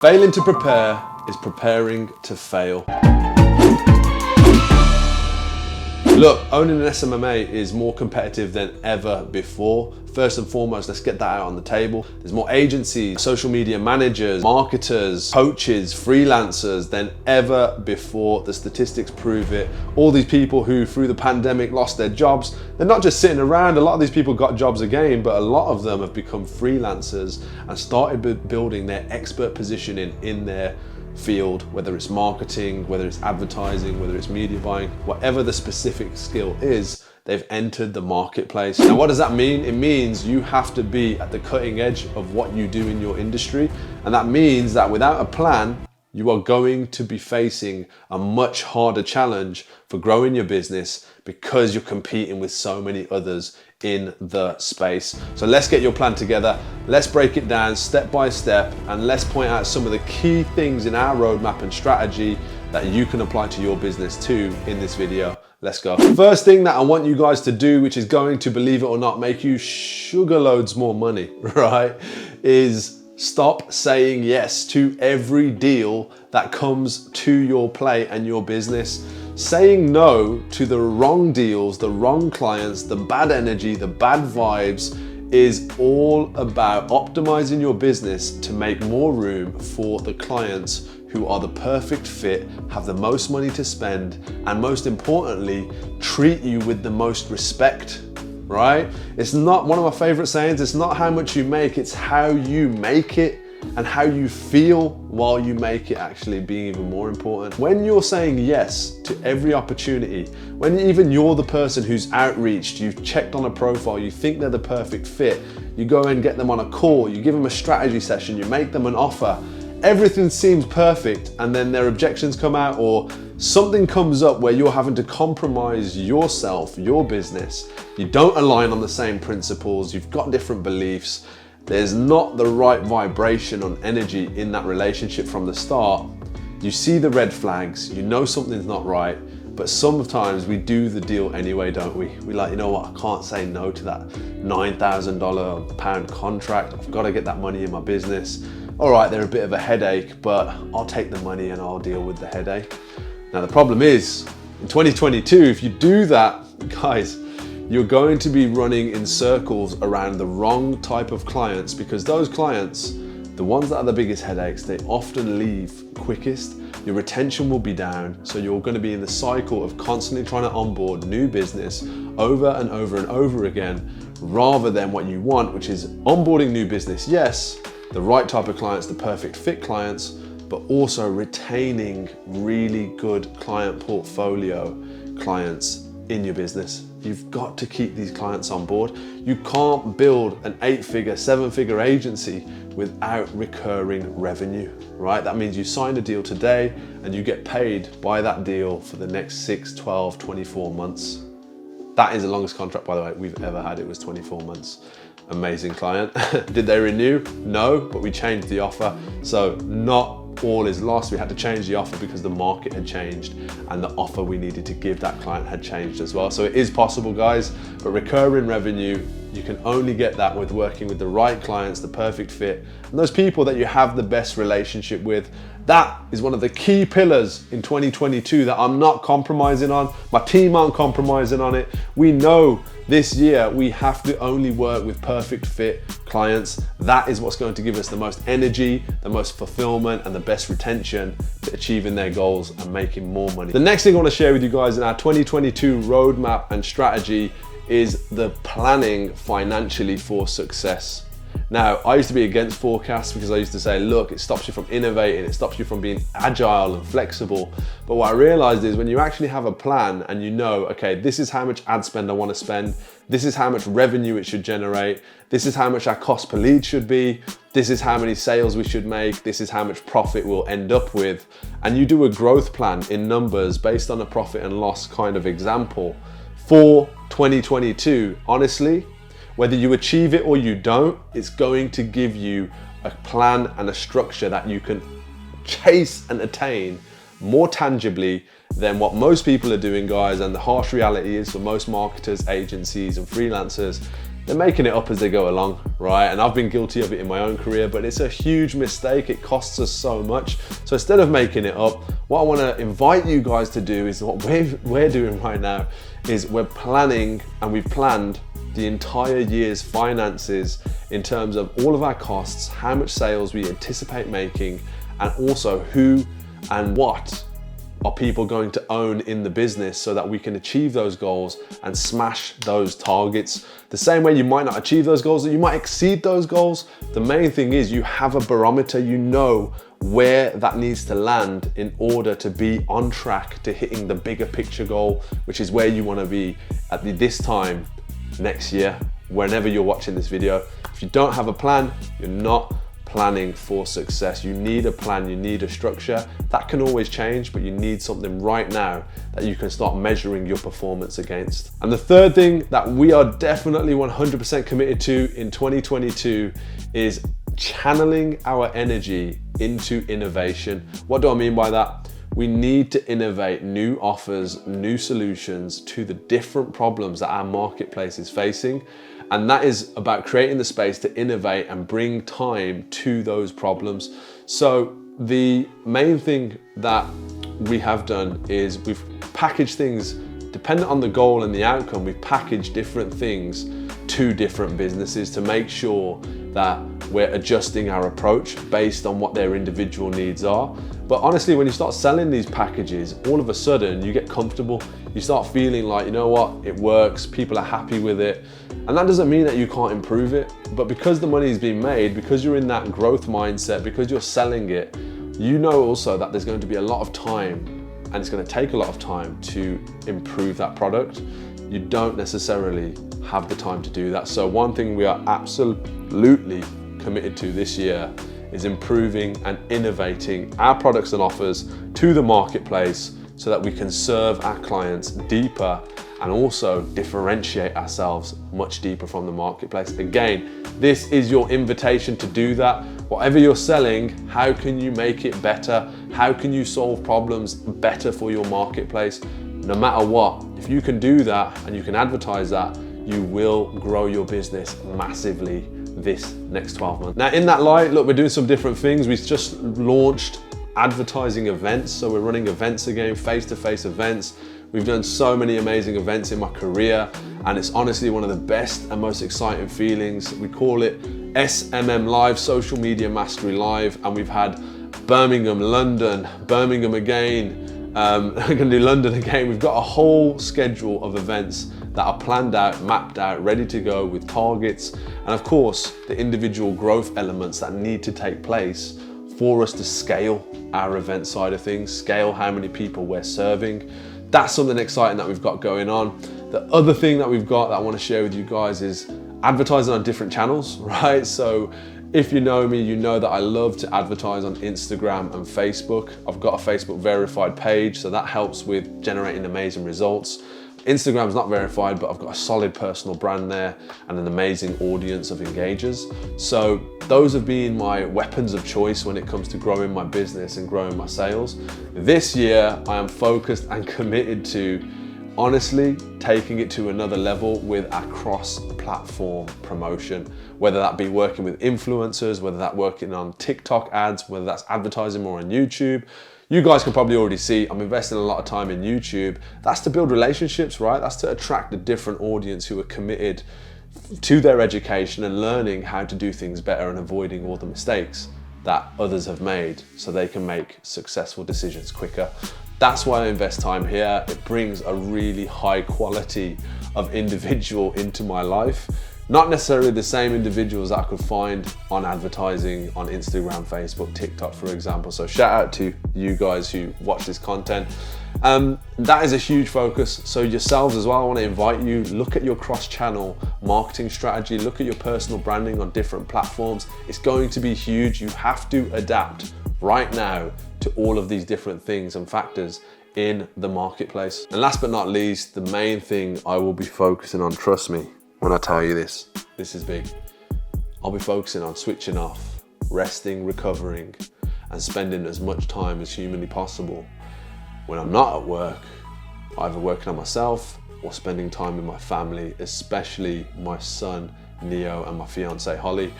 Failing to prepare is preparing to fail. Look, owning an SMMA is more competitive than ever before. First and foremost, let's get that out on the table. There's more agencies, social media managers, marketers, coaches, freelancers than ever before. The statistics prove it. All these people who through the pandemic lost their jobs, they're not just sitting around. A lot of these people got jobs again, but a lot of them have become freelancers and started building their expert positioning in their field, whether it's marketing, whether it's advertising, whether it's media buying, whatever the specific skill is, they've entered the marketplace. Now, what does that mean? It means you have to be at the cutting edge of what you do in your industry. And that means that without a plan, you are going to be facing a much harder challenge for growing your business because you're competing with so many others in the space. So let's get your plan together. Let's break it down step by step, and let's point out some of the key things in our roadmap and strategy that you can apply to your business too in this video. Let's go. First thing that I want you guys to do, which is going to, believe it or not, make you sugar loads more money, right, is stop saying yes to every deal that comes to your plate and your business. Saying no to the wrong deals, the wrong clients, the bad energy, the bad vibes is all about optimizing your business to make more room for the clients who are the perfect fit, have the most money to spend, and most importantly, treat you with the most respect, right? It's not, one of my favorite sayings, it's not how much you make, it's how you make it and how you feel while you make it actually being even more important. When you're saying yes to every opportunity, when even you're the person who's outreached, you've checked on a profile, you think they're the perfect fit, you go and get them on a call, you give them a strategy session, you make them an offer, everything seems perfect, and then their objections come out or something comes up where you're having to compromise yourself, your business, you don't align on the same principles, you've got different beliefs, there's not the right vibration or energy in that relationship from the start, you see the red flags, you know something's not right, but sometimes we do the deal anyway, don't we? We're like, you know what, I can't say no to that $9,000 pound contract, I've got to get that money in my business. All right, they're a bit of a headache, but I'll take the money and I'll deal with the headache. Now the problem is, in 2022, if you do that, guys, you're going to be running in circles around the wrong type of clients, because those clients, the ones that are the biggest headaches, they often leave quickest. Your retention will be down, so you're going to be in the cycle of constantly trying to onboard new business over and over and over again, rather than what you want, which is onboarding new business, yes, the right type of clients, the perfect fit clients, but also retaining really good client portfolio clients in your business. You've got to keep these clients on board. You can't build an 8-figure, 7-figure agency without recurring revenue, right? That means you sign a deal today and you get paid by that deal for the next 6, 12, 24 months. That is the longest contract, by the way, we've ever had. It was 24 months. Amazing client. Did they renew? No, but we changed the offer. So not all is lost. We had to change the offer because the market had changed and the offer we needed to give that client had changed as well. So it is possible, guys, but recurring revenue, you can only get that with working with the right clients, the perfect fit, and those people that you have the best relationship with. That is one of the key pillars in 2022 that I'm not compromising on. My team aren't compromising on it. We know this year we have to only work with perfect fit clients. That is what's going to give us the most energy, the most fulfillment, and the best retention to achieving their goals and making more money. The next thing I want to share with you guys in our 2022 roadmap and strategy is the planning financially for success. Now, I used to be against forecasts because I used to say, look, it stops you from innovating, it stops you from being agile and flexible. But what I realized is when you actually have a plan and you know, okay, this is how much ad spend I want to spend, this is how much revenue it should generate, this is how much our cost per lead should be, this is how many sales we should make, this is how much profit we'll end up with, and you do a growth plan in numbers based on a profit and loss kind of example for 2022, honestly, whether you achieve it or you don't, it's going to give you a plan and a structure that you can chase and attain more tangibly than what most people are doing, guys. And the harsh reality is for most marketers, agencies, and freelancers, they're making it up as they go along, right? And I've been guilty of it in my own career, but it's a huge mistake. It costs us so much. So instead of making it up, what I want to invite you guys to do is what we're doing right now is we're planning, and we've planned the entire year's finances in terms of all of our costs, how much sales we anticipate making, and also who and what are people going to own in the business so that we can achieve those goals and smash those targets. The same way you might not achieve those goals, you might exceed those goals. The main thing is you have a barometer, you know where that needs to land in order to be on track to hitting the bigger picture goal, which is where you want to be at this time next year, whenever you're watching this video. If you don't have a plan, you're not planning for success. You need a plan, you need a structure. That can always change, but you need something right now that you can start measuring your performance against. And the third thing that we are definitely 100% committed to in 2022 is channeling our energy into innovation. What do I mean by that? We need to innovate new offers, new solutions to the different problems that our marketplace is facing. And that is about creating the space to innovate and bring time to those problems. So the main thing that we have done is we've packaged things, dependent on the goal and the outcome, we've packaged different things to different businesses to make sure that we're adjusting our approach based on what their individual needs are. But honestly, when you start selling these packages, all of a sudden you get comfortable. You start feeling like, you know what, it works, people are happy with it. And that doesn't mean that you can't improve it, but because the money is being made, because you're in that growth mindset, because you're selling it, you know also that there's going to be a lot of time, and it's going to take a lot of time to improve that product. You don't necessarily have the time to do that. So one thing we are absolutely committed to this year is improving and innovating our products and offers to the marketplace so that we can serve our clients deeper and also differentiate ourselves much deeper from the marketplace. Again, this is your invitation to do that. Whatever you're selling, how can you make it better? How can you solve problems better for your marketplace? No matter what, if you can do that and you can advertise that, you will grow your business massively this next 12 months. Now, in that light, look, we're doing some different things. We've just launched advertising events. So we're running events again, face-to-face events. We've done so many amazing events in my career, and it's honestly one of the best and most exciting feelings. We call it SMM Live, Social Media Mastery Live, and we've had Birmingham, London, Birmingham again, we're gonna do London again. We've got a whole schedule of events that are planned out, mapped out, ready to go with targets, and of course, the individual growth elements that need to take place for us to scale our event side of things, scale how many people we're serving. That's something exciting that we've got going on. The other thing that we've got that I want to share with you guys is advertising on different channels, right? So if you know me, you know that I love to advertise on Instagram and Facebook. I've got a Facebook verified page, so that helps with generating amazing results. Instagram's not verified, but I've got a solid personal brand there and an amazing audience of engagers. So those have been my weapons of choice when it comes to growing my business and growing my sales. This year, I am focused and committed to honestly taking it to another level with our cross-platform promotion, whether that be working with influencers, whether that working on TikTok ads, whether that's advertising more on YouTube. You guys can probably already see I'm investing a lot of time in YouTube. That's to build relationships, right? That's to attract a different audience who are committed to their education and learning how to do things better and avoiding all the mistakes that others have made so they can make successful decisions quicker. That's why I invest time here. It brings a really high quality of individual into my life. Not necessarily the same individuals that I could find on advertising on Instagram, Facebook, TikTok, for example. So shout out to you guys who watch this content. That is a huge focus. So yourselves as well, I want to invite you, look at your cross-channel marketing strategy, look at your personal branding on different platforms. It's going to be huge. You have to adapt right now to all of these different things and factors in the marketplace. And last but not least, the main thing I will be focusing on, trust me, when I tell you this is big. I'll be focusing on switching off, resting, recovering, and spending as much time as humanly possible when I'm not at work, either working on myself or spending time with my family, especially my son, Neo, and my fiance, Holly.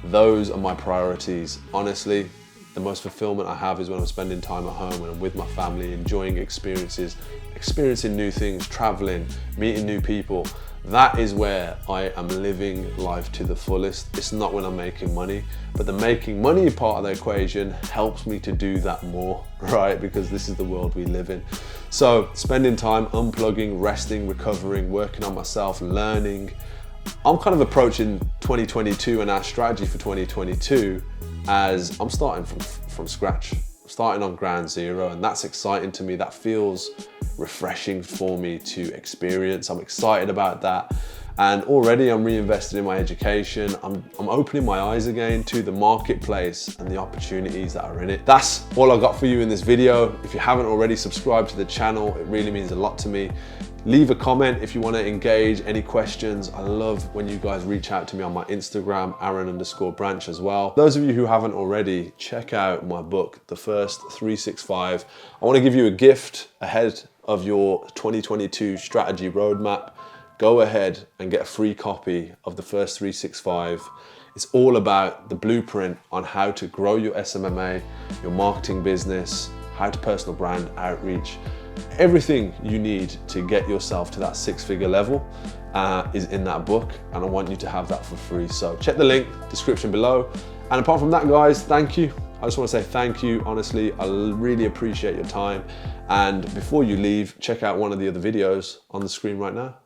Those are my priorities. Honestly, the most fulfillment I have is when I'm spending time at home, when I'm with my family, enjoying experiences, experiencing new things, traveling, meeting new people. That is where I am living life to the fullest. It's not when I'm making money, but the making money part of the equation helps me to do that more, right? Because this is the world we live in. So spending time unplugging, resting, recovering, working on myself, learning. I'm kind of approaching 2022 and our strategy for 2022 as I'm starting from scratch, starting on ground zero, and that's exciting to me. That feels refreshing for me to experience. I'm excited about that, and already I'm reinvested in my education. I'm opening my eyes again to the marketplace and the opportunities that are in it. That's all I got for you in this video. If you haven't already subscribed to the channel, it really means a lot to me. Leave a comment if you want to engage, any questions. I love when you guys reach out to me on my Instagram, Aaron_Branch as well. Those of you who haven't already, check out my book, The First 365. I want to give you a gift ahead of your 2022 strategy roadmap. Go ahead and get a free copy of The First 365. It's all about the blueprint on how to grow your SMMA, your marketing business, how to personal brand outreach. Everything you need to get yourself to that six-figure level is in that book, and I want you to have that for free. So check the link, description below. And apart from that, guys, thank you. I just want to say thank you, honestly. I really appreciate your time. And before you leave, check out one of the other videos on the screen right now.